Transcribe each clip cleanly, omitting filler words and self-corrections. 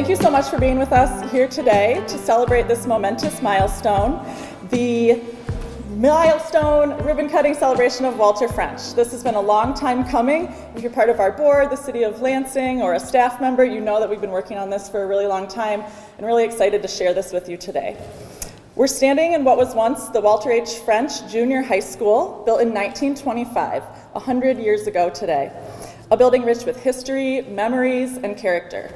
thank you so much for being with us here today to celebrate this momentous milestone, the milestone ribbon-cutting celebration of Walter French. This has been a long time coming. If you're part of our board, the City of Lansing, or a staff member, you know that we've been working on this for a really long time and really excited to share this with you today. We're standing in what was once the Walter H. French Junior High School, built in 1925, 100 years ago today. A building rich with history, memories, and character.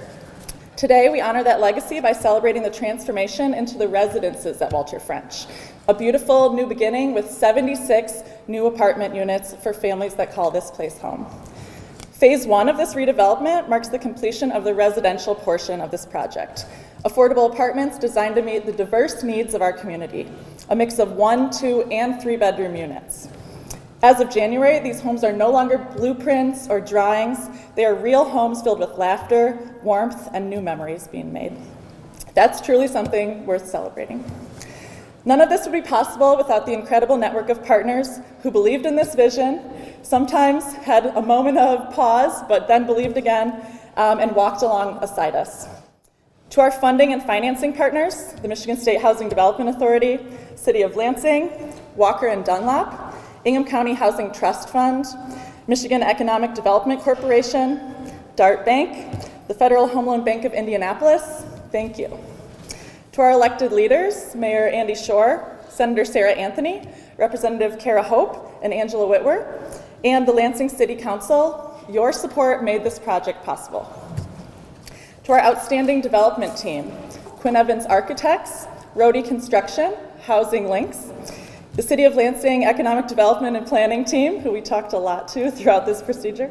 Today, we honor that legacy by celebrating the transformation into the residences at Walter French, a beautiful new beginning with 76 new apartment units for families that call this place home. Phase 1 of this redevelopment marks the completion of the residential portion of this project. Affordable apartments designed to meet the diverse needs of our community, a mix of 1, 2, and 3-bedroom units. As of January, these homes are no longer blueprints or drawings. They are real homes filled with laughter, warmth, and new memories being made. That's truly something worth celebrating. None of this would be possible without the incredible network of partners who believed in this vision, sometimes had a moment of pause, but then believed again, and walked alongside us. To our funding and financing partners, the Michigan State Housing Development Authority, City of Lansing, Walker and Dunlop, Ingham County Housing Trust Fund, Michigan Economic Development Corporation, Dart Bank, the Federal Home Loan Bank of Indianapolis, thank you. To our elected leaders, Mayor Andy Shore, Senator Sarah Anthony, Representative Kara Hope, and Angela Whitwer, and the Lansing City Council, your support made this project possible. To our outstanding development team, Quinn Evans Architects, Rohde Construction, Housing Links, the City of Lansing Economic Development and Planning team, who we talked a lot to throughout this procedure,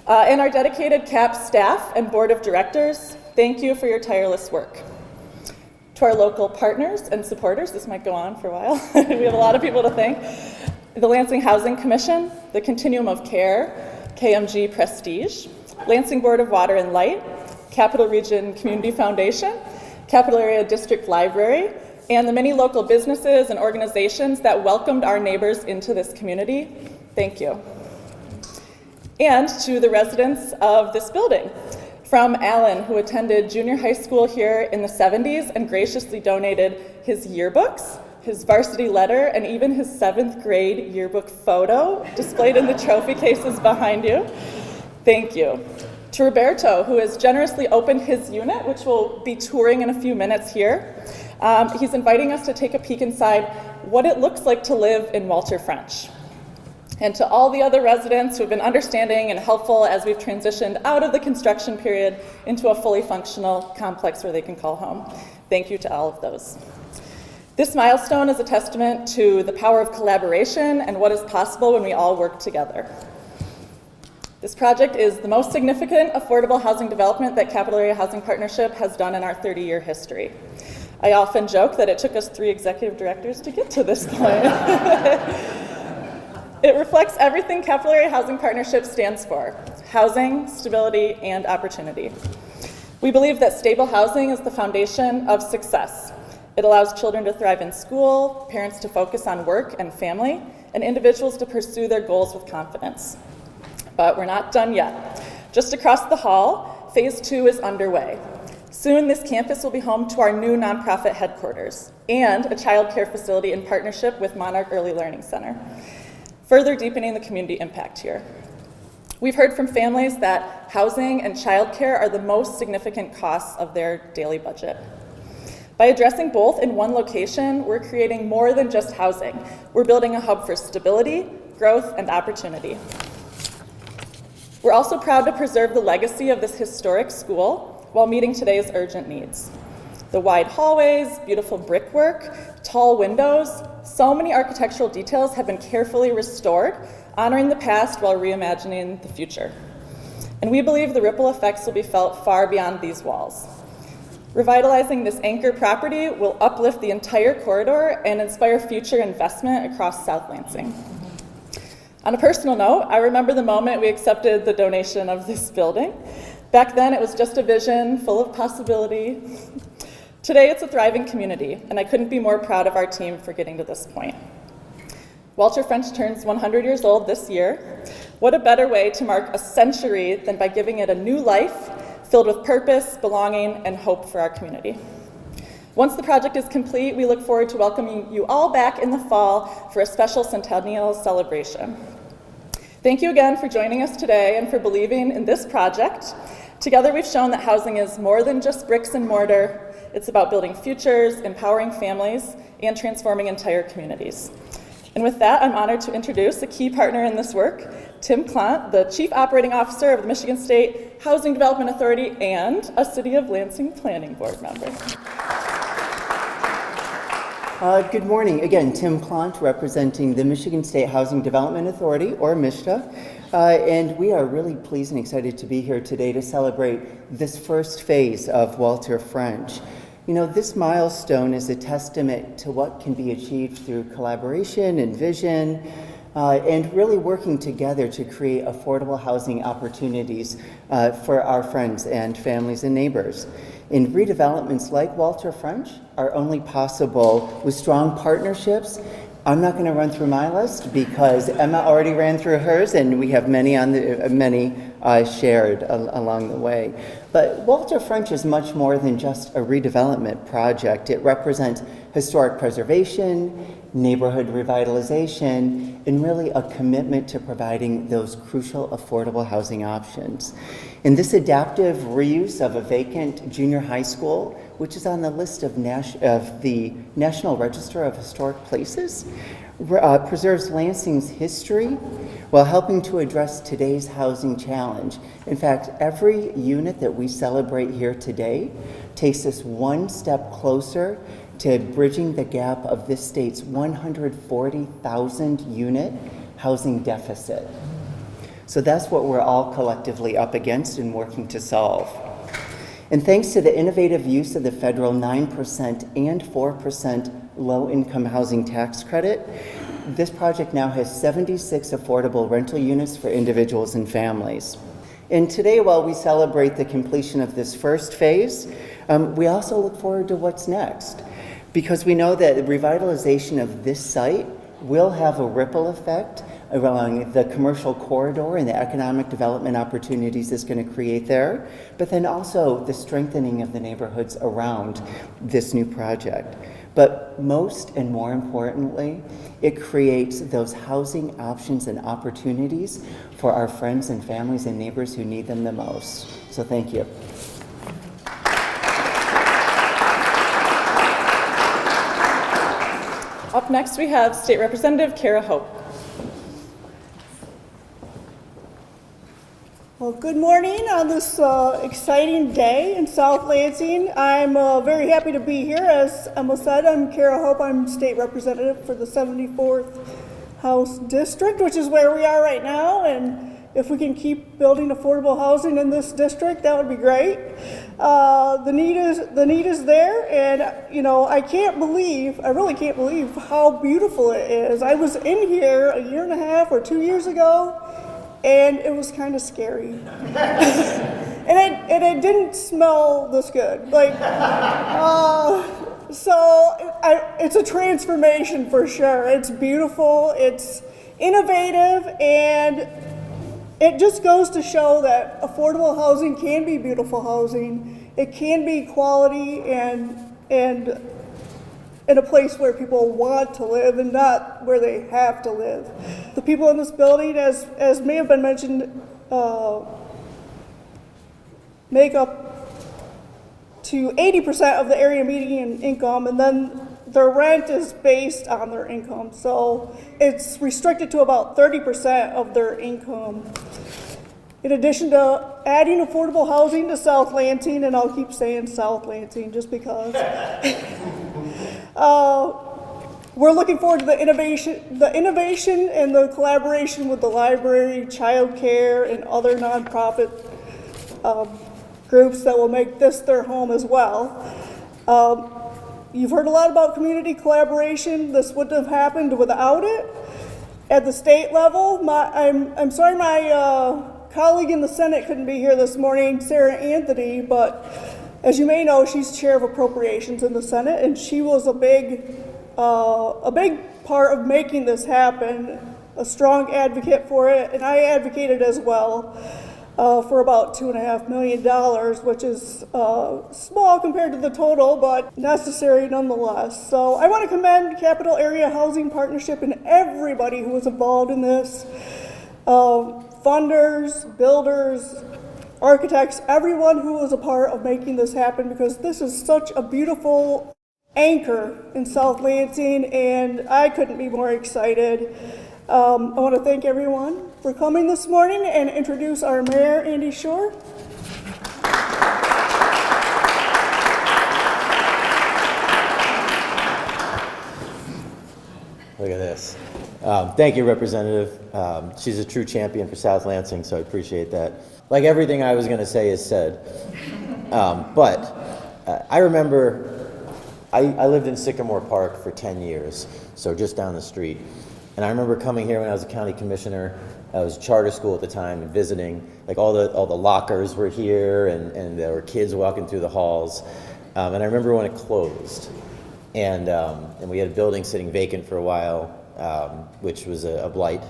and our dedicated CAP staff and board of directors, thank you for your tireless work. To our local partners and supporters, this might go on for a while, we have a lot of people to thank, the Lansing Housing Commission, the Continuum of Care, KMG Prestige, Lansing Board of Water and Light, Capital Region Community Foundation, Capital Area District Library, and the many local businesses and organizations that welcomed our neighbors into this community, thank you. And to the residents of this building, from Alan, who attended junior high school here in the 70s and graciously donated his yearbooks, his varsity letter, and even his 7th grade yearbook photo displayed in the trophy cases behind you, thank you. To Roberto, who has generously opened his unit, which we'll be touring in a few minutes here. He's inviting us to take a peek inside what it looks like to live in Walter French. And to all the other residents who have been understanding and helpful as we've transitioned out of the construction period into a fully functional complex where they can call home. Thank you to all of those. This milestone is a testament to the power of collaboration and what is possible when we all work together. This project is the most significant affordable housing development that Capital Area Housing Partnership has done in our 30-year history. I often joke that it took us 3 executive directors to get to this point. It reflects everything Capital Area Housing Partnership stands for: housing, stability, and opportunity. We believe that stable housing is the foundation of success. It allows children to thrive in school, parents to focus on work and family, and individuals to pursue their goals with confidence. But we're not done yet. Just across the hall, Phase 2 is underway. Soon, this campus will be home to our new nonprofit headquarters and a child care facility in partnership with Monarch Early Learning Center, further deepening the community impact here. We've heard from families that housing and child care are the most significant costs of their daily budget. By addressing both in one location, we're creating more than just housing. We're building a hub for stability, growth, and opportunity. We're also proud to preserve the legacy of this historic school while meeting today's urgent needs. The wide hallways, beautiful brickwork, tall windows, so many architectural details have been carefully restored, honoring the past while reimagining the future. And we believe the ripple effects will be felt far beyond these walls. Revitalizing this anchor property will uplift the entire corridor and inspire future investment across South Lansing. On a personal note, I remember the moment we accepted the donation of this building. Back then, it was just a vision full of possibility. Today, it's a thriving community, and I couldn't be more proud of our team for getting to this point. Walter French turns 100 years old this year. What a better way to mark a century than by giving it a new life, filled with purpose, belonging, and hope for our community. Once the project is complete, we look forward to welcoming you all back in the fall for a special centennial celebration. Thank you again for joining us today and for believing in this project. Together, we've shown that housing is more than just bricks and mortar. It's about building futures, empowering families, and transforming entire communities. And with that, I'm honored to introduce a key partner in this work, Tim Clant, the Chief Operating Officer of the Michigan State Housing Development Authority and a City of Lansing Planning Board member. Good morning. Again, Tim Clant representing the Michigan State Housing Development Authority, or MSHDA, and we are really pleased and excited to be here today to celebrate this first phase of Walter French. You know, this milestone is a testament to what can be achieved through collaboration and vision, and really working together to create affordable housing opportunities for our friends and families and neighbors. And redevelopments like Walter French are only possible with strong partnerships. I'm not going to run through my list because Emma already ran through hers, and we have many shared along the way. But Walter French is much more than just a redevelopment project. It represents historic preservation, neighborhood revitalization, and really a commitment to providing those crucial affordable housing options. And this adaptive reuse of a vacant junior high school, which is on the list of the National Register of Historic Places, preserves Lansing's history while helping to address today's housing challenge. In fact, every unit that we celebrate here today takes us one step closer to bridging the gap of this state's 140,000 unit housing deficit. So that's what we're all collectively up against and working to solve. And thanks to the innovative use of the federal 9% and 4% low-income housing tax credit, this project now has 76 affordable rental units for individuals and families. And today, while we celebrate the completion of this first phase, we also look forward to what's next, because we know that the revitalization of this site will have a ripple effect along the commercial corridor and the economic development opportunities it's going to create there, but then also the strengthening of the neighborhoods around this new project. But most and more importantly, it creates those housing options and opportunities for our friends and families and neighbors who need them the most. So thank you. Up next, we have State Representative Kara Hope. Well, good morning on this exciting day in South Lansing. I'm very happy to be here. As Emma said, I'm Kara Hope. I'm state representative for the 74th House District, which is where we are right now. And if we can keep building affordable housing in this district, that would be great. The need is there, and you know, I really can't believe how beautiful it is. I was in here a year and a half or 2 years ago, and it was kind of scary. and it didn't smell this good. It's a transformation for sure. It's beautiful, it's innovative, and it just goes to show that affordable housing can be beautiful housing. It can be quality and in a place where people want to live and not where they have to live. The people in this building, as may have been mentioned, make up to 80% of the area median income, and then their rent is based on their income. So it's restricted to about 30% of their income. In addition to adding affordable housing to South Lansing, and I'll keep saying South Lansing just because, we're looking forward to the innovation and the collaboration with the library, child care, and other nonprofit groups that will make this their home as well. You've heard a lot about community collaboration. This wouldn't have happened without it. At the state level, I'm sorry my colleague in the Senate couldn't be here this morning, Sarah Anthony, but as you may know, she's chair of appropriations in the Senate, and she was a big part of making this happen, a strong advocate for it, and I advocated as well. for about $2.5 million, which is small compared to the total, but necessary nonetheless. So I want to commend Capital Area Housing Partnership and everybody who was involved in this. Funders, builders, architects, everyone who was a part of making this happen, because this is such a beautiful anchor in South Lansing, and I couldn't be more excited. I want to thank everyone for coming this morning and introduce our mayor, Andy Shore. Look at this. Thank you, Representative. She's a true champion for South Lansing, so I appreciate that. Like everything I was going to say is said. But I remember I lived in Sycamore Park for 10 years, so just down the street. And I remember coming here when I was a county commissioner. I was a charter school at the time and visiting. Like all the lockers were here, and there were kids walking through the halls. And I remember when it closed. And we had a building sitting vacant for a while, which was a blight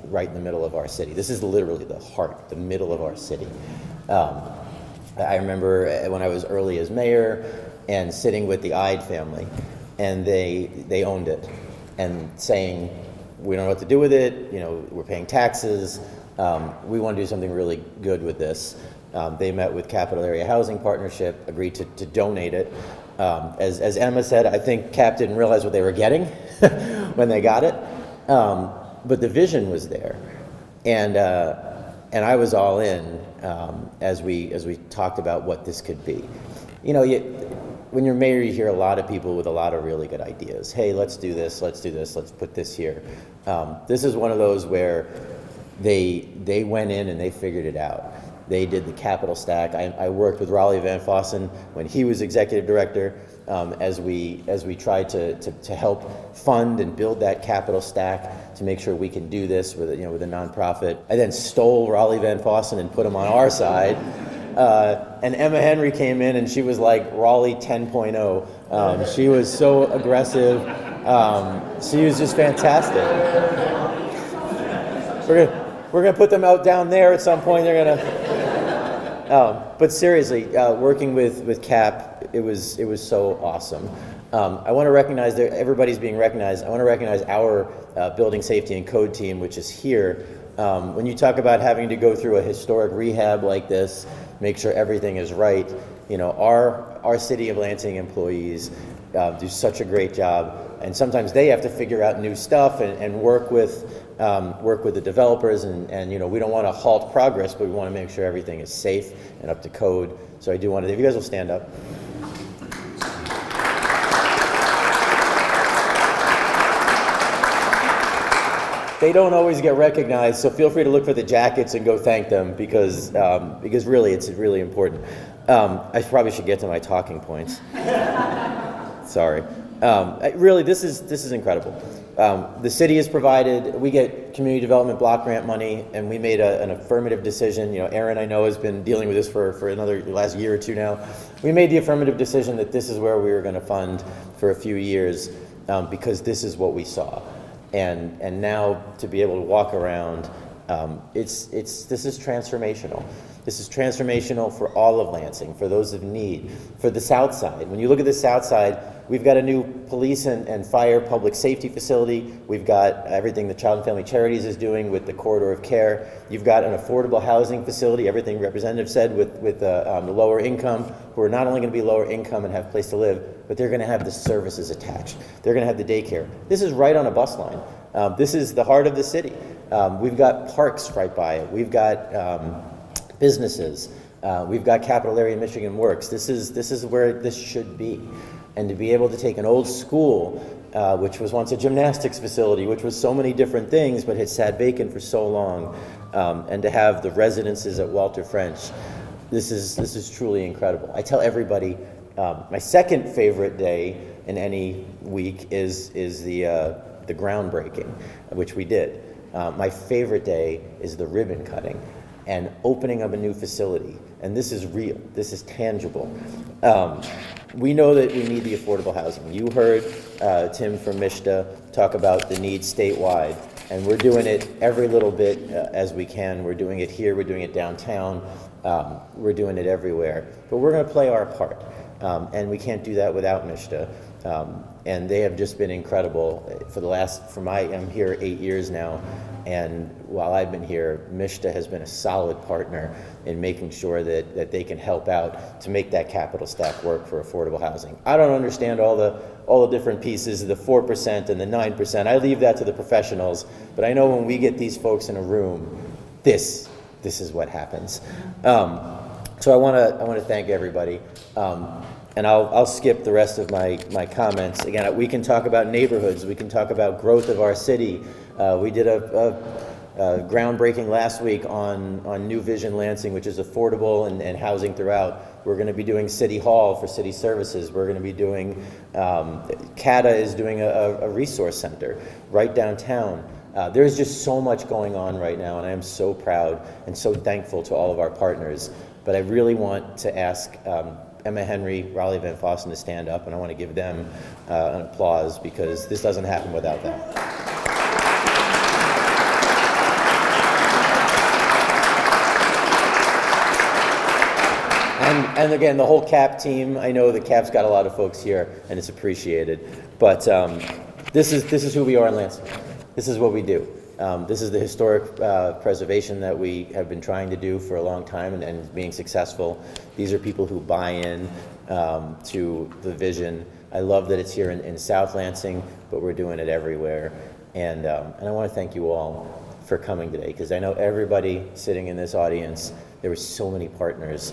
right in the middle of our city. This is literally the heart, the middle of our city. I remember when I was early as mayor and sitting with the Ide family, and they owned it, and saying, we don't know what to do with it, we're paying taxes, we want to do something really good with this. They met with Capital Area Housing Partnership, agreed to donate it. As Emma said, I think CAP didn't realize what they were getting when they got it, but the vision was there, and I was all in as we talked about what this could be. When you're mayor, you hear a lot of people with a lot of really good ideas. Hey, let's do this, let's put this here. This is one of those where they went in and they figured it out. They did the capital stack. I worked with Raleigh Van Fossen when he was executive director, as we tried to help fund and build that capital stack to make sure we can do this with a nonprofit. I then stole Raleigh Van Fossen and put him on our side. And Emma Henry came in and she was like Raleigh 10.0. She was so aggressive. She was just fantastic. We're gonna put them out down there at some point. They're gonna. But seriously, working with CAP, it was so awesome. I want to recognize that everybody's being recognized. I want to recognize our building safety and code team, which is here. When you talk about having to go through a historic rehab like this, make sure everything is right, our City of Lansing employees do such a great job, and sometimes they have to figure out new stuff and work with the developers, and we don't want to halt progress, but we want to make sure everything is safe and up to code. So I do want to, if you guys will stand up. They don't always get recognized, so feel free to look for the jackets and go thank them, because really, it's really important. I probably should get to my talking points. Sorry. Really, this is incredible. The city has provided, we get community development block grant money, and we made an affirmative decision. Aaron, I know, has been dealing with this for last year or two now. We made the affirmative decision that this is where we were going to fund for a few years, because this is what we saw. And now to be able to walk around, this is transformational. This is transformational for all of Lansing, for those of need, for the South Side. When you look at the South Side, we've got a new police and fire public safety facility. We've got everything the Child and Family Charities is doing with the corridor of care. You've got an affordable housing facility, everything Representative said with the lower income, who are not only going to be lower income and have a place to live, but they're going to have the services attached. They're going to have the daycare. This is right on a bus line. This is the heart of the city. We've got parks right by it. We've got businesses. We've got Capital Area Michigan Works. This is where this should be. And to be able to take an old school, which was once a gymnastics facility, which was so many different things, but had sat vacant for so long, and to have the residences at Walter French, this is truly incredible. I tell everybody, my second favorite day in any week is the groundbreaking, which we did. My favorite day is the ribbon cutting and opening of a new facility. And this is real. This is tangible. We know that we need the affordable housing. You heard Tim from MISHDA talk about the need statewide. And we're doing it every little bit as we can. We're doing it here, we're doing it downtown, we're doing it everywhere. But we're going to play our part, and we can't do that without Mishta. And they have just been incredible I'm here 8 years now, and while I've been here, Mishta has been a solid partner in making sure that they can help out to make that capital stack work for affordable housing. I don't understand all the different pieces, the 4% and the 9%. I leave that to the professionals, but I know when we get these folks in a room, this is what happens. So I want to thank everybody. And I'll skip the rest of my comments. Again, we can talk about neighborhoods. We can talk about growth of our city. We did a groundbreaking last week on New Vision Lansing, which is affordable and housing throughout. We're going to be doing City Hall for city services. We're going to be doing, CATA is doing a resource center right downtown. There's just so much going on right now, and I am so proud and so thankful to all of our partners. But I really want to ask Emma Henry, Raleigh Van Fossen to stand up, and I want to give them an applause because this doesn't happen without them. And again, the whole CAP team, I know the CAP's got a lot of folks here, and it's appreciated. But this is who we are in Lansing. This is what we do. This is the historic preservation that we have been trying to do for a long time and being successful. These are people who buy in to the vision. I love that it's here in South Lansing, but we're doing it everywhere. And I want to thank you all for coming today, because I know everybody sitting in this audience, there were so many partners.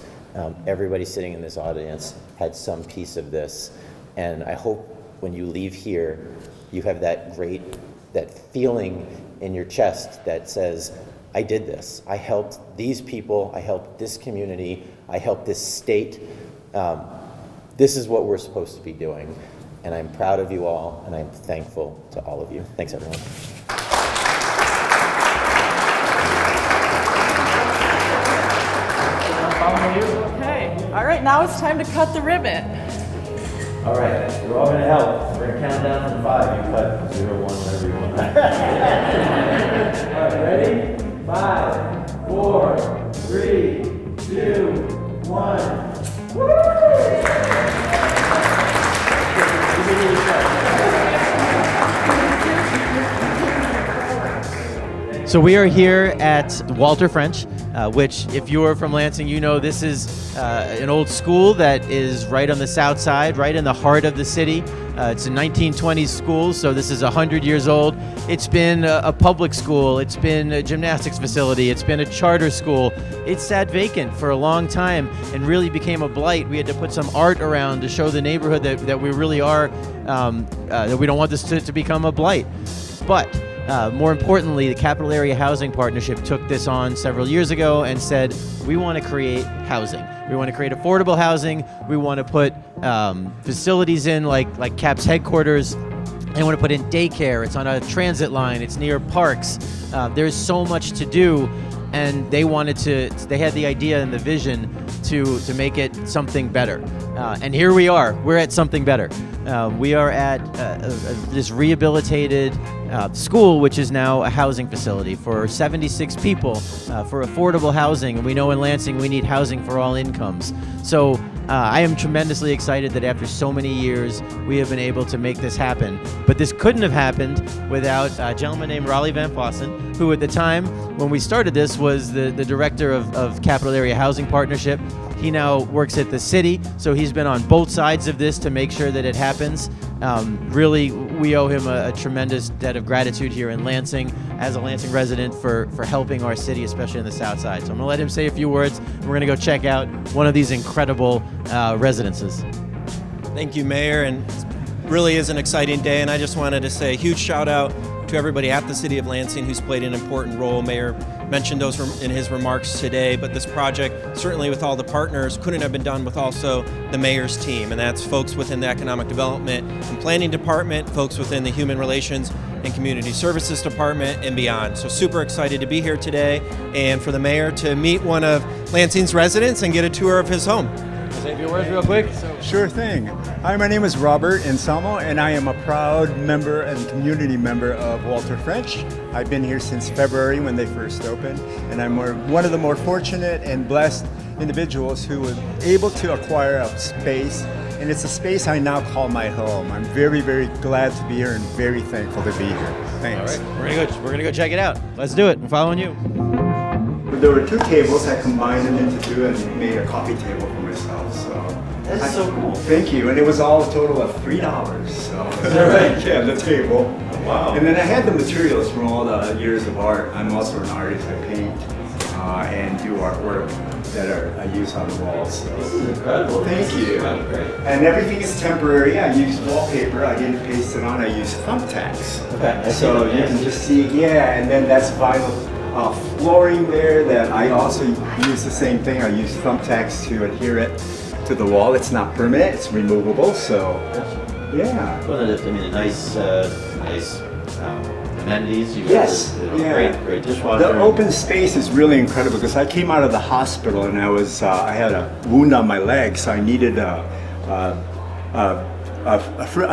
Everybody sitting in this audience had some piece of this. And I hope when you leave here, you have that feeling in your chest that says, I did this. I helped these people. I helped this community. I helped this state. This is what we're supposed to be doing. And I'm proud of you all, and I'm thankful to all of you. Thanks, everyone. Okay. All right, now it's time to cut the ribbon. All right, you're all going to help. We're going to count down from 5. You cut 0, 1, whatever you want. All right, ready? 5, 4, 3, 2, 1. Woo! So we are here at Walter French, which, if you're from Lansing, you know this is an old school that is right on the south side, right in the heart of the city. It's a 1920s school, so this is 100 years old. It's been a public school. It's been a gymnastics facility. It's been a charter school. It sat vacant for a long time and really became a blight. We had to put some art around to show the neighborhood that we really are, that we don't want this to become a blight. But more importantly, the Capital Area Housing Partnership took this on several years ago and said, we want to create housing. We want to create affordable housing. We want to put facilities in like CAP's headquarters. They want to put in daycare. It's on a transit line. It's near parks. There's so much to do. And they had the idea and the vision to make it something better. And here we are. We're at something better. We are at this rehabilitated school, which is now a housing facility for 76 people for affordable housing. And we know in Lansing we need housing for all incomes. So I am tremendously excited that after so many years we have been able to make this happen. But this couldn't have happened without a gentleman named Raleigh Van Fossen, who at the time when we started this was the director of Capital Area Housing Partnership. He now works at the city, so he's been on both sides of this to make sure that it happens. Really, we owe him a tremendous debt of gratitude here in Lansing, as a Lansing resident, for helping our city, especially on the south side. So I'm going to let him say a few words. We're going to go check out one of these incredible residences. Thank you, Mayor, and it really is an exciting day, and I just wanted to say a huge shout out to everybody at the City of Lansing who's played an important role. Mayor mentioned those in his remarks today, but this project, certainly with all the partners, couldn't have been done with also the Mayor's team, and that's folks within the Economic Development and Planning Department, folks within the Human Relations and Community Services Department, and beyond. So super excited to be here today and for the Mayor to meet one of Lansing's residents and get a tour of his home. Say a few words real quick. Sure thing. Hi, my name is Robert Insamo, and I am a proud member and community member of Walter French. I've been here since February when they first opened, and I'm one of the more fortunate and blessed individuals who were able to acquire a space, and it's a space I now call my home. I'm very, very glad to be here and very thankful to be here. Thanks. All right, we're gonna go check it out. Let's do it. I'm following you. There were 2 tables. I combined them into 2 and made a coffee table for myself. So That's so cool. thank you. And it was all a total of $3. So Is that right? yeah, the table. Wow. And then I had the materials from all the years of art. I'm also an artist. I paint and do artwork that I use on the walls. So. This is incredible. Thank you. Great. And everything is temporary. I use wallpaper. I didn't paste it on. I use thumbtacks. Okay. I see So that, you yes. can just see, yeah, and then that's vinyl flooring there that I also use the same thing. I use thumbtacks to adhere it to the wall. It's not permanent, it's removable, so yeah. Well, I mean, a nice amenities. You got Yes, this, yeah. great dishwasher. The open space is really incredible because I came out of the hospital and I had a wound on my leg, so I needed an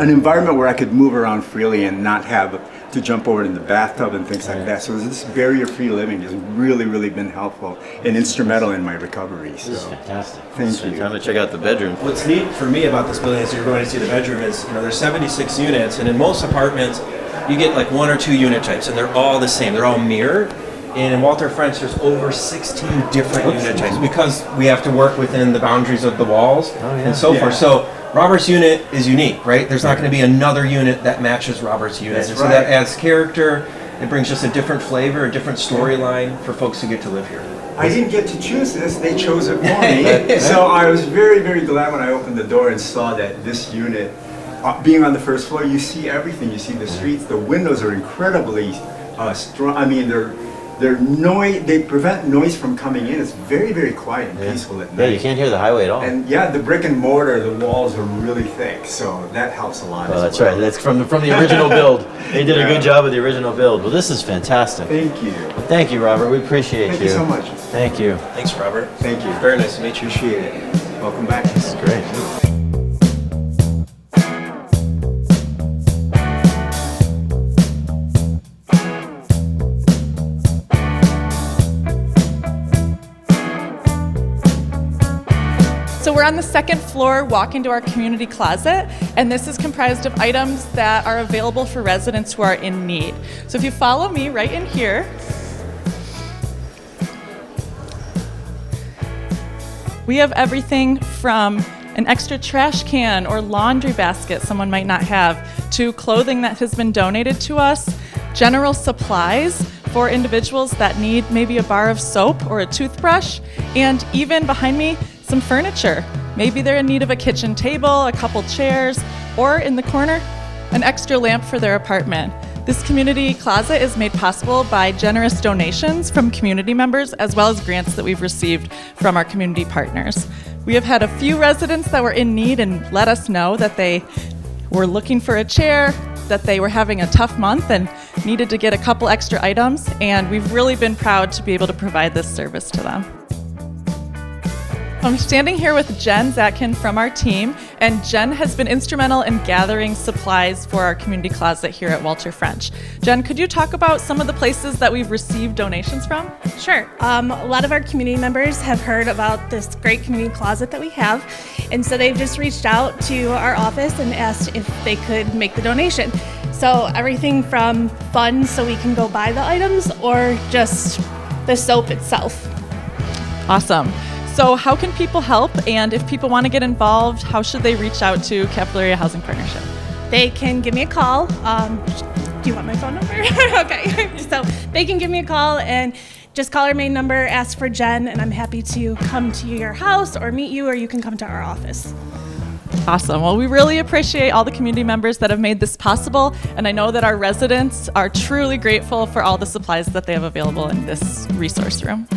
environment where I could move around freely and not have to jump over in the bathtub and things like that. So this barrier-free living has really, really been helpful and instrumental in my recovery. This is So fantastic. Thank you. Time to check out the bedroom. What's neat for me about this building is you're going to see the bedroom is, there's 76 units, and in most apartments, you get like 1 or 2 unit types, and they're all the same. They're all mirrored. And in Walter French, there's over 16 different unit types because we have to work within the boundaries of the walls and so Yeah. forth. So Robert's unit is unique, right? There's not going to be another unit that matches Robert's unit. That's And so right. that adds character. It brings just a different flavor, a different storyline for folks who get to live here. I didn't get to choose this, they chose it for me. So I was very, very glad when I opened the door and saw that this unit, being on the first floor, you see everything. You see the streets, the windows are incredibly strong. I mean, they prevent noise from coming in. It's very, very quiet and peaceful at night. Yeah, you can't hear the highway at all. And yeah, the brick and mortar, the walls are really thick, so that helps a lot. Oh, as that's well. right. That's from the original build. They did a Yeah. good job with the original build. Well, this is fantastic. Thank you. Thank you, Robert. We appreciate Thank you so much. Thank you. Thanks, Robert. Thank you. Very nice to meet you. Appreciate it. Welcome back. This is great. So we're on the 2nd floor, walking to our community closet, and this is comprised of items that are available for residents who are in need. So if you follow me right in here, we have everything from an extra trash can or laundry basket someone might not have, to clothing that has been donated to us, general supplies for individuals that need maybe a bar of soap or a toothbrush, and even behind me, some furniture. Maybe they're in need of a kitchen table, a couple chairs, or in the corner, an extra lamp for their apartment. This community closet is made possible by generous donations from community members as well as grants that we've received from our community partners. We have had a few residents that were in need and let us know that they were looking for a chair, that they were having a tough month and needed to get a couple extra items, and we've really been proud to be able to provide this service to them. I'm standing here with Jen Zatkin from our team, and Jen has been instrumental in gathering supplies for our community closet here at Walter French. Jen, could you talk about some of the places that we've received donations from? Sure. A lot of our community members have heard about this great community closet that we have, and so they've just reached out to our office and asked if they could make the donation. So everything from funds so we can go buy the items or just the soap itself. Awesome. So how can people help, and if people want to get involved, how should they reach out to Capital Area Housing Partnership? They can give me a call. Do you want my phone number? Okay. So they can give me a call and just call our main number, ask for Jen, and I'm happy to come to your house or meet you, or you can come to our office. Awesome. Well, we really appreciate all the community members that have made this possible, and I know that our residents are truly grateful for all the supplies that they have available in this resource room.